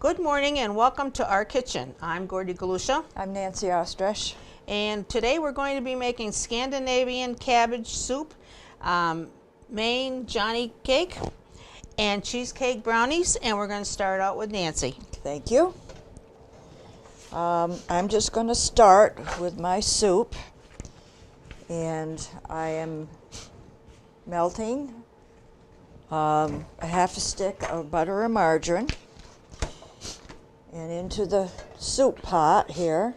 Good morning and welcome to our kitchen. I'm Gordy Galusha. I'm Nancy Ostrich. And today we're going to be making Scandinavian cabbage soup, Maine Johnny cake, and cheesecake brownies. And we're going to start out with Nancy. Thank you. I'm just going to start with my soup. And I am melting a half a stick of butter or margarine. And into the soup pot here,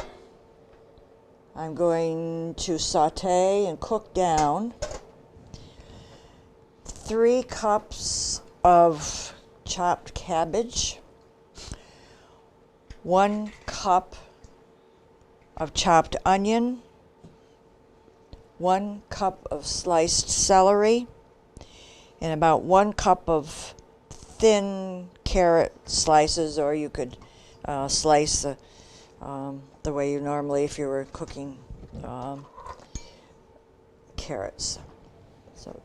I'm going to saute and cook down 3 cups of chopped cabbage, 1 cup of chopped onion, 1 cup of sliced celery, and about 1 cup of thin carrot slices, or you could slice the way you normally if you were cooking carrots. So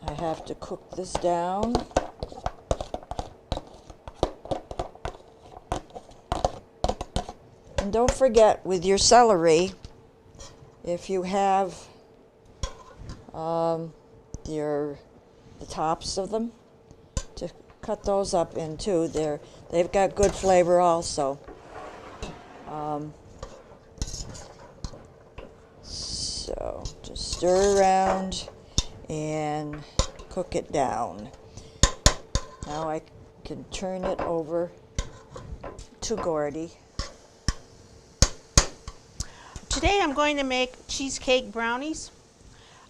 I have to cook this down. And don't forget with your celery, if you have the tops of them, to cut those up in too. They've got good flavor also. So just stir around and cook it down. Now I can turn it over to Gordy. Today I'm going to make cheesecake brownies.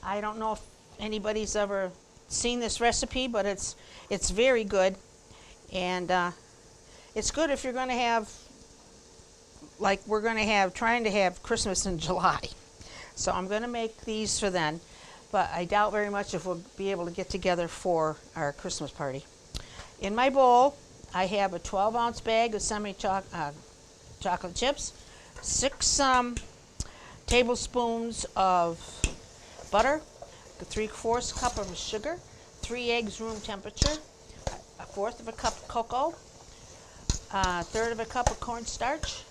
I don't know if anybody's ever seen this recipe, but it's very good, and it's good if you're going to have, like we're going to have, trying to have Christmas in July. So I'm going to make these for then, but I doubt very much if we'll be able to get together for our Christmas party. In my bowl, I have a 12-ounce bag of chocolate chips, 6 tablespoons of butter, 3/4 cup of sugar, 3 eggs room temperature, 1/4 of a cup of cocoa, 1/3 of a cup of cornstarch,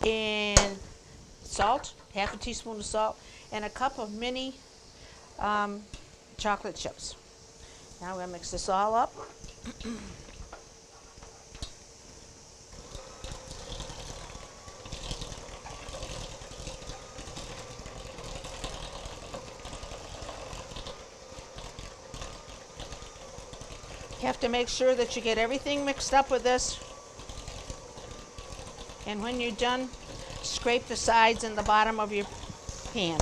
and salt, 1/2 teaspoon of salt, and a cup of mini chocolate chips. Now I'm going to mix this all up. You have to make sure that you get everything mixed up with this, and when you're done, scrape the sides and the bottom of your pan.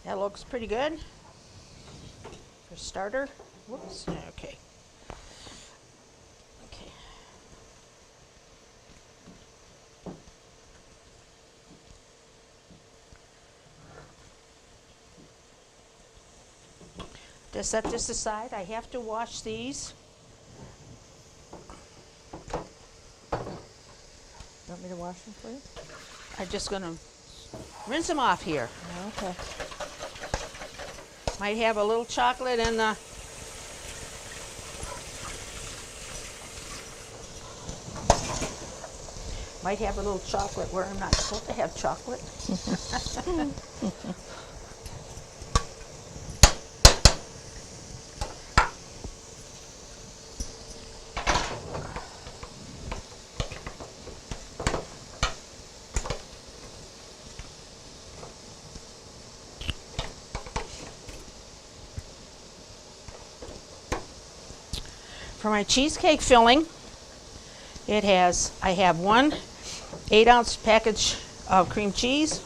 That looks pretty good for starter. Whoops, okay. To set this aside, I have to wash these. Want me to wash them for you? I'm just going to rinse them off here. Okay. Might have a little chocolate in the where I'm not supposed to have chocolate. For my cheesecake filling, I have 1 8-ounce package of cream cheese,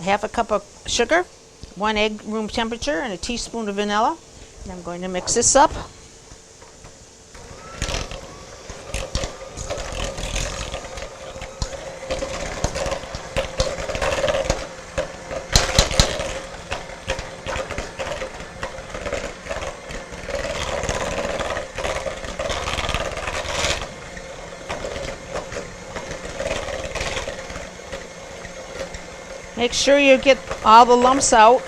1/2 cup of sugar, 1 egg room temperature, and a teaspoon of vanilla. And I'm going to mix this up. Make sure you get all the lumps out.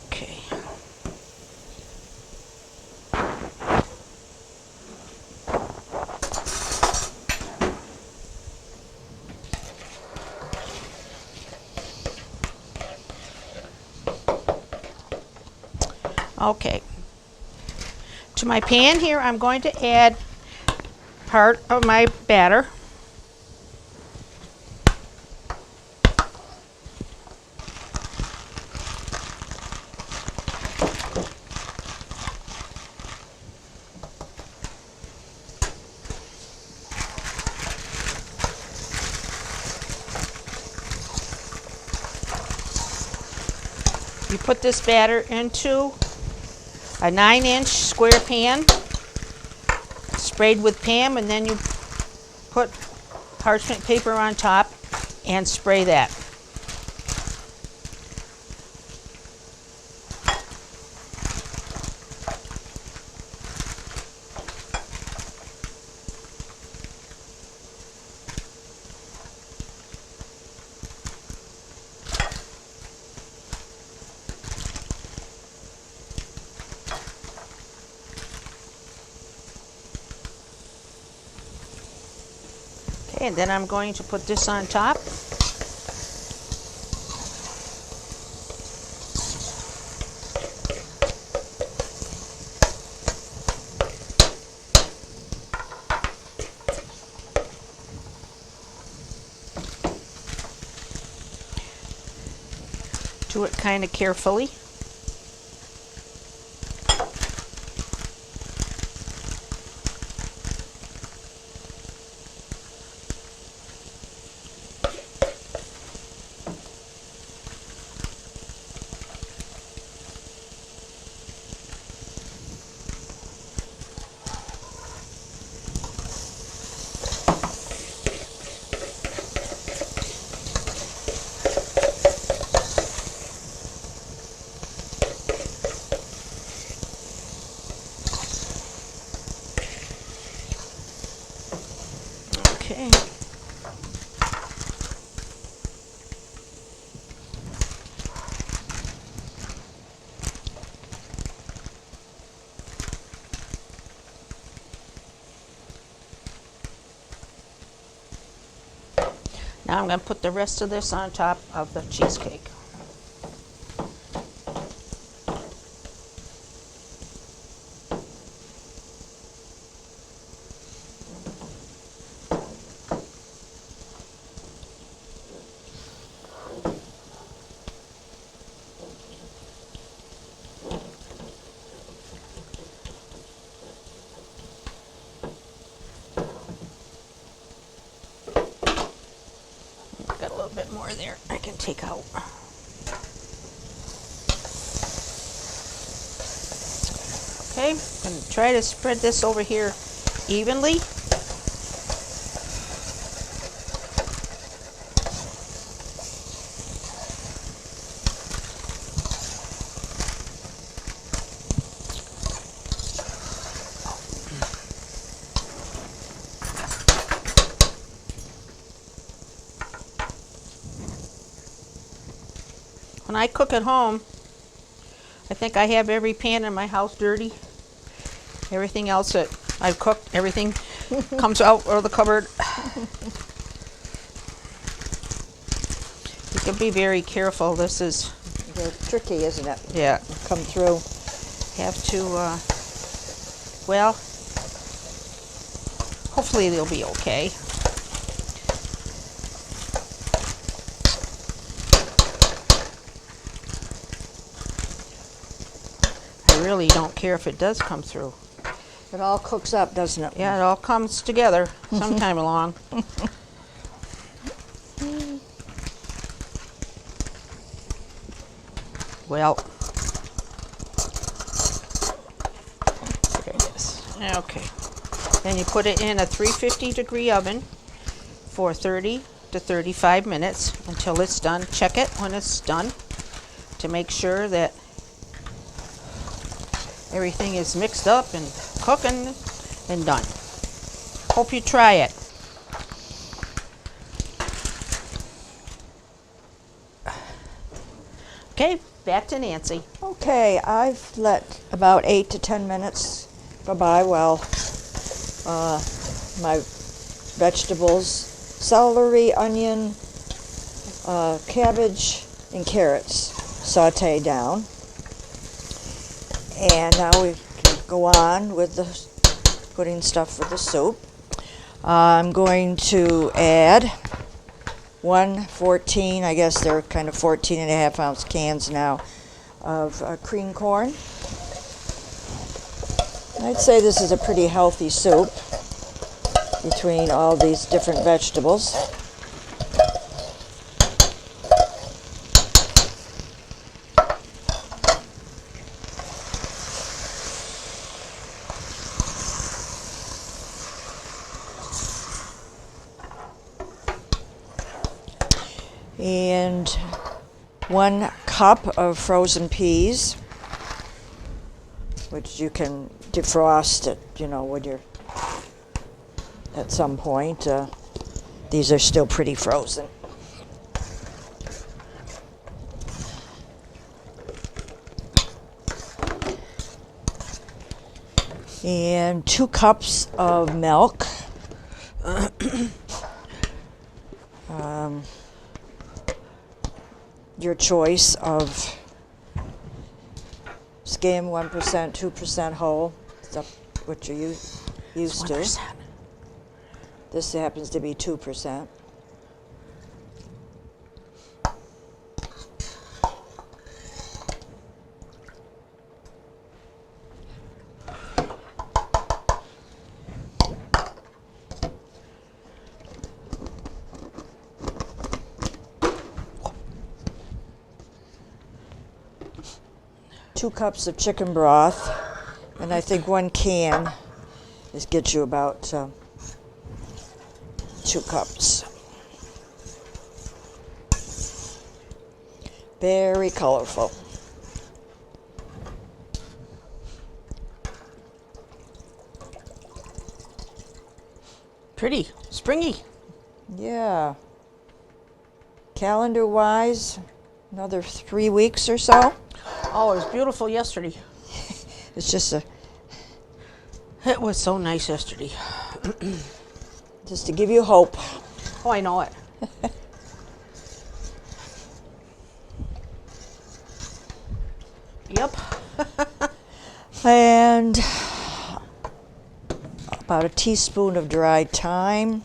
Okay. Okay. To my pan here, I'm going to add part of my batter. You put this batter into a 9-inch square pan, sprayed with Pam, and then you put parchment paper on top and spray that. Okay, and then I'm going to put this on top. Do it kind of carefully. Okay. Now I'm going to put the rest of this on top of the cheesecake. Got a little bit more there I can take out. Okay, I'm going to try to spread this over here evenly. When I cook at home, I think I have every pan in my house dirty. Everything else that I've cooked, everything comes out of the cupboard. You can be very careful. This is tricky, isn't it? Yeah. Come through. Have to, well, hopefully they'll be okay. I really don't care if it does come through. It all cooks up, doesn't it? Yeah, it all comes together sometime along. Well, there it is. Okay. Then you put it in a 350-degree oven for 30 to 35 minutes until it's done. Check it when it's done to make sure that everything is mixed up and cooking and done. Hope you try it. Okay, back to Nancy. Okay, I've let about 8 to 10 minutes go by while my vegetables, celery, onion, cabbage, and carrots saute down. And now we can go on with the putting stuff for the soup. I'm going to add 114, I guess they're kind of 14 and a half ounce cans now, of cream corn. I'd say this is a pretty healthy soup between all these different vegetables. And 1 cup of frozen peas, which you can defrost it, when you're at some point. These are still pretty frozen. And 2 cups of milk. Your choice of skim, 1%, 2% whole. It's up what you're used to. This happens to be 2%. Two cups of chicken broth, and I think 1 can gets you about 2 cups. Very colorful. Pretty springy. Yeah. Calendar-wise, another 3 weeks or so. Oh, it was beautiful yesterday. It's just It was so nice yesterday. just to give you hope. Oh, I know it. Yep. And about a teaspoon of dried thyme.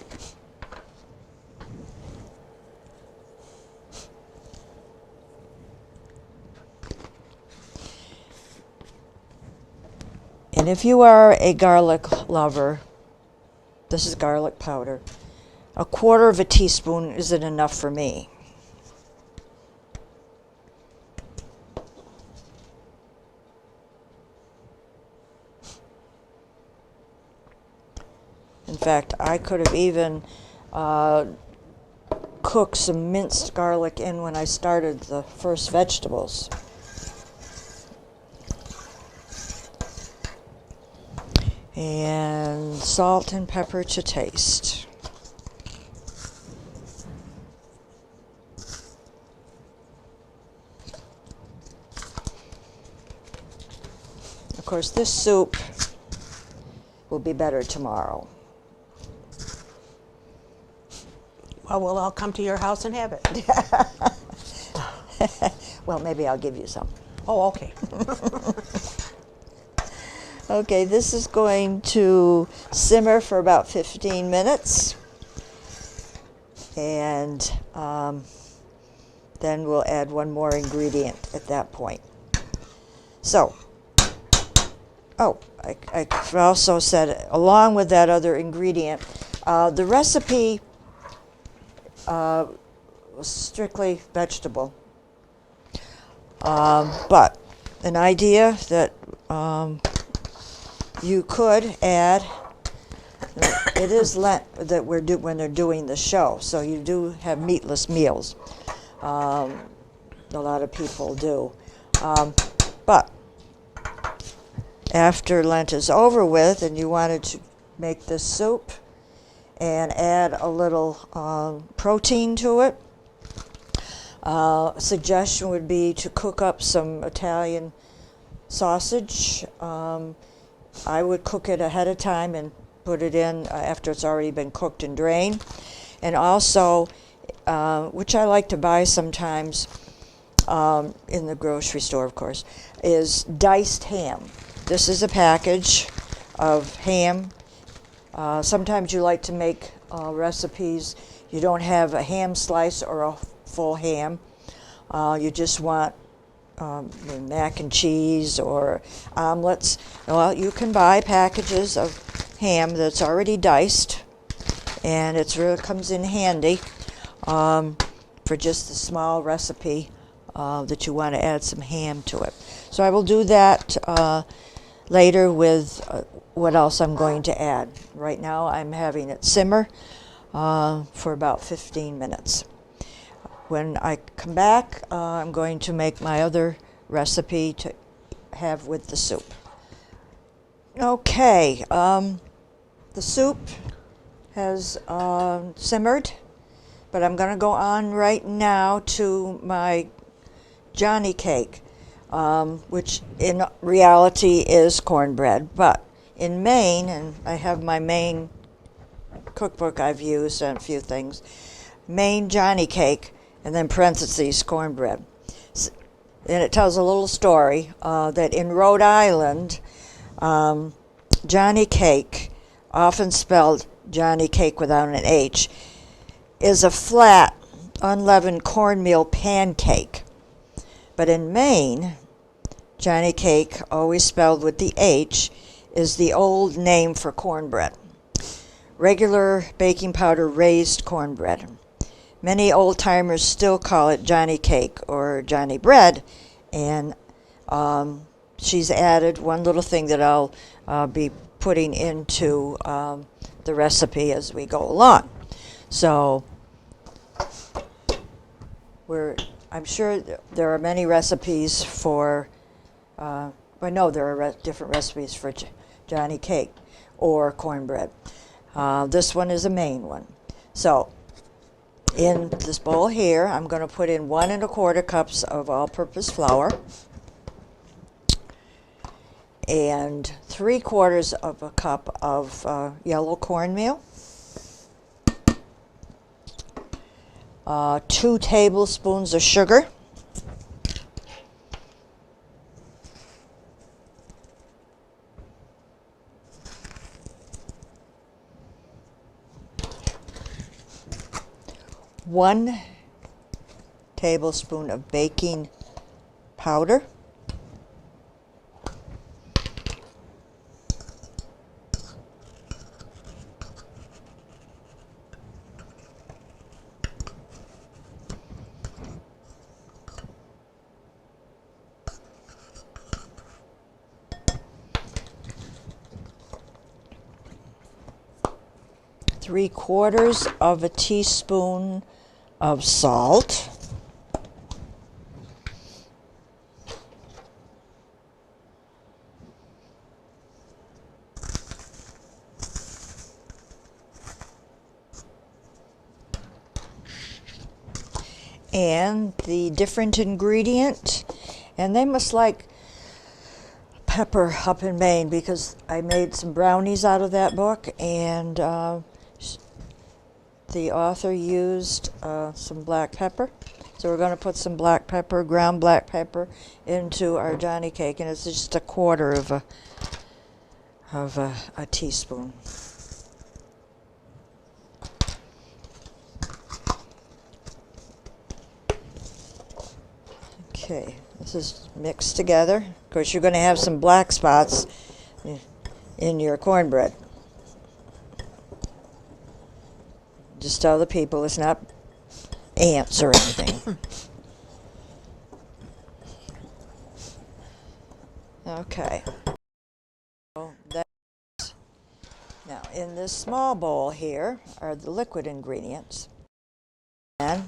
And if you are a garlic lover, this is garlic powder. 1/4 teaspoon isn't enough for me. In fact, I could have even cooked some minced garlic in when I started the first vegetables. And salt and pepper to taste. Of course, this soup will be better tomorrow. Well, we'll all come to your house and have it. Well, maybe I'll give you some. Oh, okay. Okay, this is going to simmer for about 15 minutes. And then we'll add 1 more ingredient at that point. So, I also said, along with that other ingredient, the recipe was strictly vegetable. But an idea that you could add, it is Lent that when they're doing the show, so you do have meatless meals. A lot of people do. But after Lent is over with and you wanted to make this soup and add a little protein to it, a suggestion would be to cook up some Italian sausage. I would cook it ahead of time and put it in after it's already been cooked and drained. And also, which I like to buy sometimes in the grocery store, of course, is diced ham. This is a package of ham. Sometimes you like to make recipes, you don't have a ham slice or a full ham. You just want mac and cheese or omelets. Well, you can buy packages of ham that's already diced, and it really comes in handy for just a small recipe that you want to add some ham to it. So I will do that later with what else I'm going to add. Right now I'm having it simmer for about 15 minutes. When I come back, I'm going to make my other recipe to have with the soup. Okay, the soup has simmered, but I'm going to go on right now to my Johnny cake, which in reality is cornbread. But in Maine, and I have my Maine cookbook I've used on a few things, Maine Johnny cake, and then parentheses cornbread. And it tells a little story that in Rhode Island, Johnny cake, often spelled Johnny cake without an H, is a flat, unleavened cornmeal pancake. But in Maine, Johnny cake, always spelled with the H, is the old name for cornbread. Regular baking powder raised cornbread. Many old-timers still call it Johnny cake or Johnny bread, and she's added one little thing that I'll be putting into the recipe as we go along. So I'm sure there are many recipes for, I know there are different recipes for Johnny cake or cornbread. This one is a Maine one. So in this bowl here, I'm going to put in 1 1/4 cups of all-purpose flour and 3/4 of a cup of yellow cornmeal, 2 tablespoons of sugar, one tablespoon of baking powder, 3/4 of a teaspoon of salt, and the different ingredient, and they must like pepper up in Maine because I made some brownies out of that book, and the author used some black pepper. So we're going to put some black pepper, ground black pepper, into our Johnny cake, and it's just 1/4 of a teaspoon. Okay, this is mixed together. Of course, you're going to have some black spots in your cornbread. Just tell the people it's not ants or anything. Okay. So now, in this small bowl here are the liquid ingredients. And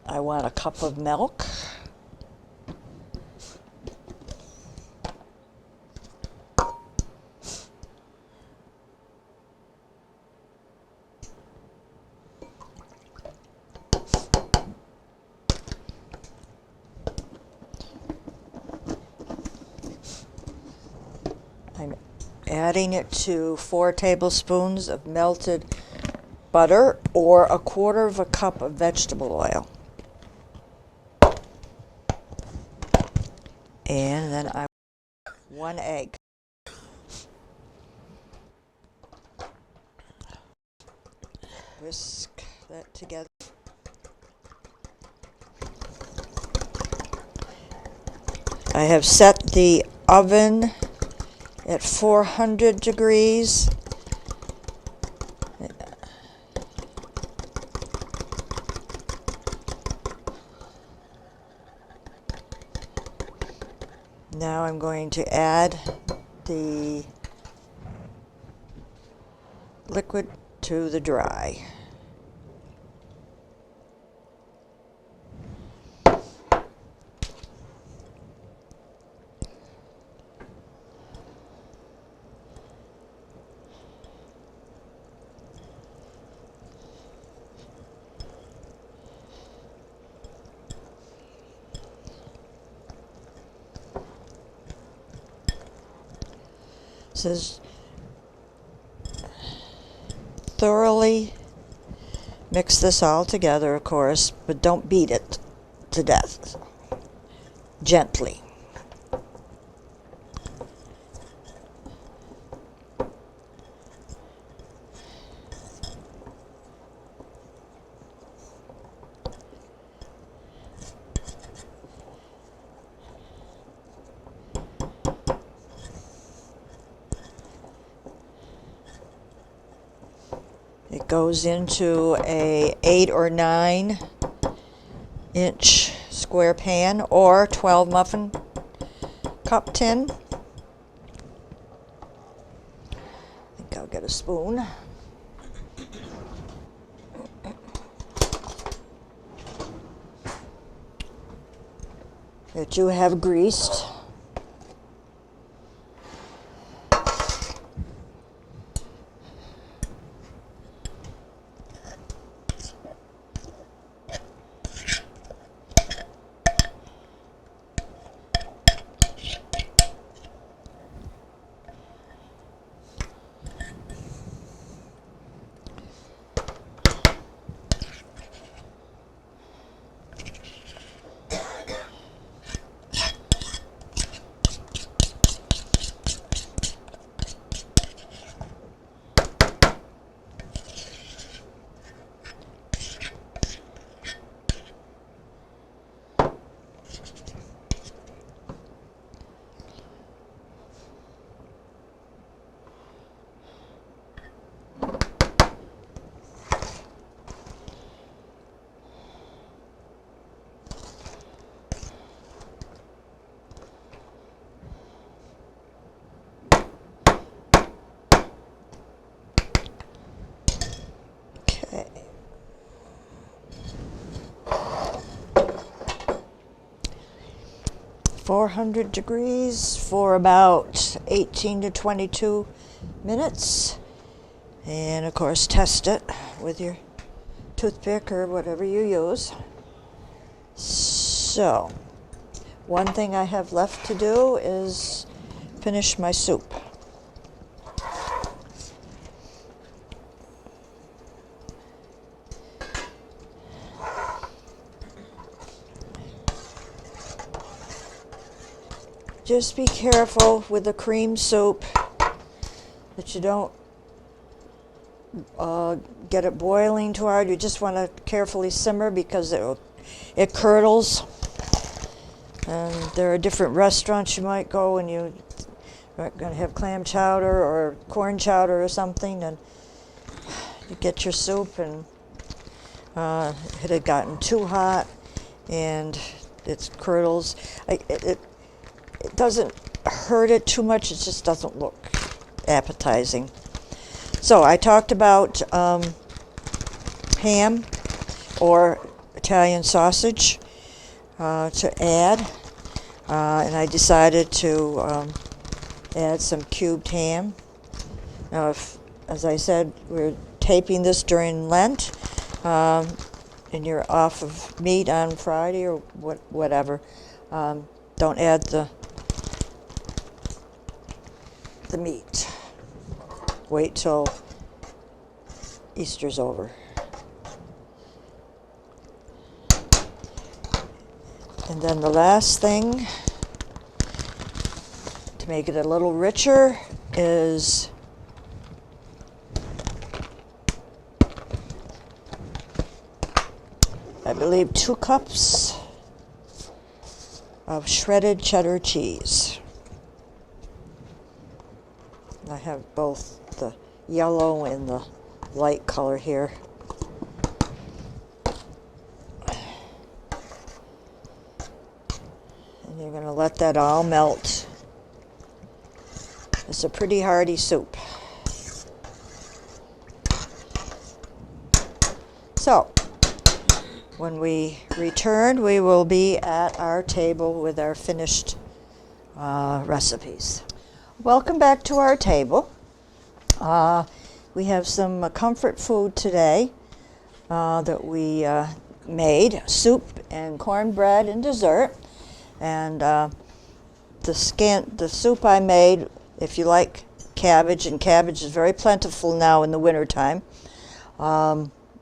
I want a cup of milk, adding it to 4 tablespoons of melted butter or 1/4 cup of vegetable oil. And then 1 egg. Whisk that together. I have set the oven at 400 degrees. Now I'm going to add the liquid to the dry. Says thoroughly mix this all together, of course, but don't beat it to death. Gently. It goes into a 8 or 9 inch square pan or 12 muffin cup tin. I think I'll get a spoon. That you have greased. Okay. 400 degrees for about 18 to 22 minutes. And of course, test it with your toothpick or whatever you use. So, one thing I have left to do is finish my soup. Just be careful with the cream soup that you don't get it boiling too hard. You just want to carefully simmer because it curdles. And there are different restaurants you might go and you're going to have clam chowder or corn chowder or something, and you get your soup and it had gotten too hot and it curdles. It doesn't hurt it too much, it just doesn't look appetizing. So I talked about ham or Italian sausage to add, and I decided to add some cubed ham. Now, as I said, we're taping this during Lent, and you're off of meat on Friday or whatever. Don't add the meat. wait till Easter's over. And then the last thing to make it a little richer is I believe 2 cups of shredded cheddar cheese. I have both the yellow and the light color here. And you're going to let that all melt. It's a pretty hearty soup. So, when we return, we will be at our table with our finished recipes. Welcome back to our table. We have some comfort food today that we made, soup and cornbread and dessert. And the soup I made, if you like cabbage, and cabbage is very plentiful now in the wintertime,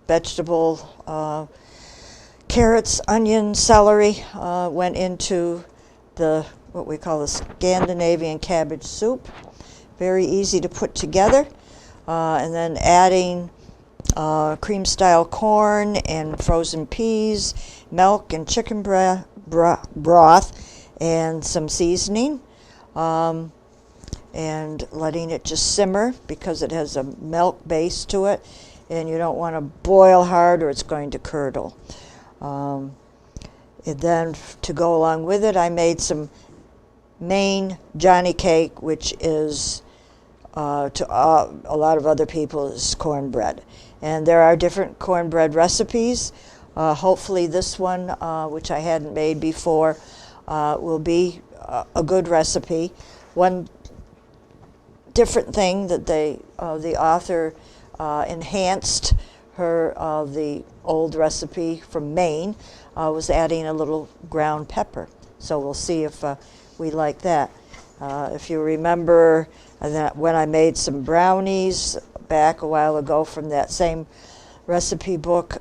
vegetable, carrots, onions, celery went into what we call the Scandinavian cabbage soup. Very easy to put together. And then adding cream-style corn and frozen peas, milk and chicken broth, and some seasoning. And letting it just simmer because it has a milk base to it. And you don't want to boil hard or it's going to curdle. And then to go along with it, I made some Maine Johnny cake, which is to a lot of other people is cornbread. And there are different cornbread recipes. Hopefully this one, which I hadn't made before, will be a good recipe. One different thing that the author enhanced the old recipe from Maine was adding a little ground pepper. So we'll see if we like that. If you remember that when I made some brownies back a while ago from that same recipe book,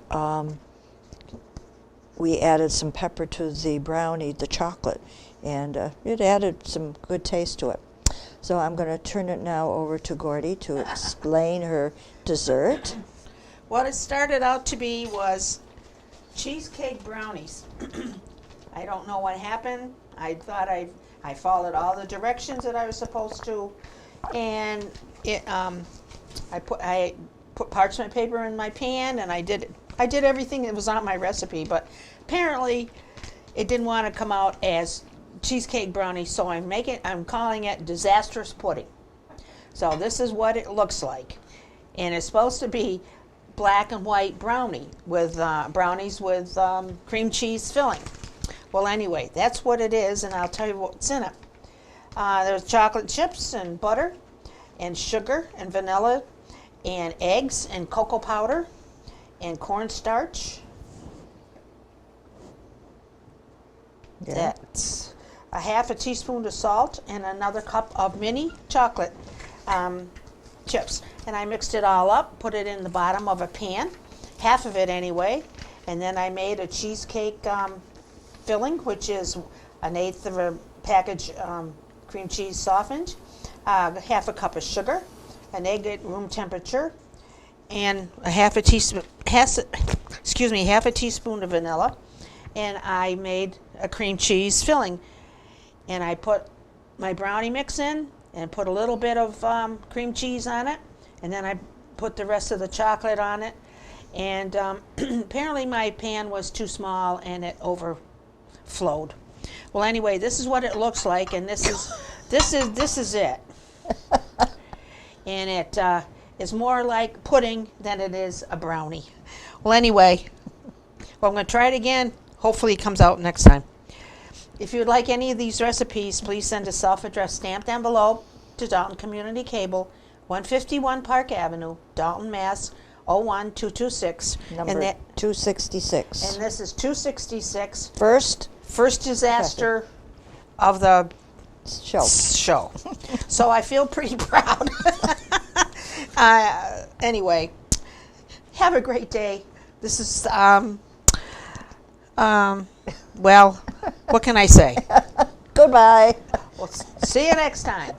we added some pepper to the brownie, the chocolate, and it added some good taste to it. So I'm going to turn it now over to Gordy to explain her dessert. What it started out to be was cheesecake brownies. I don't know what happened. I thought I followed all the directions that I was supposed to, and I put parchment paper in my pan, and I did everything that was on my recipe, but apparently it didn't want to come out as cheesecake brownie, so I'm calling it disastrous pudding. So this is what it looks like, and it's supposed to be black and white brownies with cream cheese filling. Well, anyway, that's what it is, and I'll tell you what's in it. There's chocolate chips and butter and sugar and vanilla and eggs and cocoa powder and cornstarch. Yeah. That's a half a teaspoon of salt and another cup of mini chocolate chips. And I mixed it all up, put it in the bottom of a pan, half of it anyway, and then I made a cheesecake filling, which is 1/8 of a package cream cheese softened, half a cup of sugar, an egg at room temperature, and half a teaspoon of vanilla, and I made a cream cheese filling. And I put my brownie mix in and put a little bit of cream cheese on it, and then I put the rest of the chocolate on it. And apparently my pan was too small and it overflowed. Well, anyway, this is what it looks like, and this is it. And it is more like pudding than it is a brownie. Well, anyway, I'm going to try it again. Hopefully it comes out next time. If you would like any of these recipes, please send a self-addressed stamped envelope to Dalton Community Cable, 151 Park Avenue, Dalton, Mass. 01226. Number 266. And this is 266. First disaster of the show. So I feel pretty proud. Anyway, have a great day. This is, well, what can I say? Goodbye. Well, see you next time.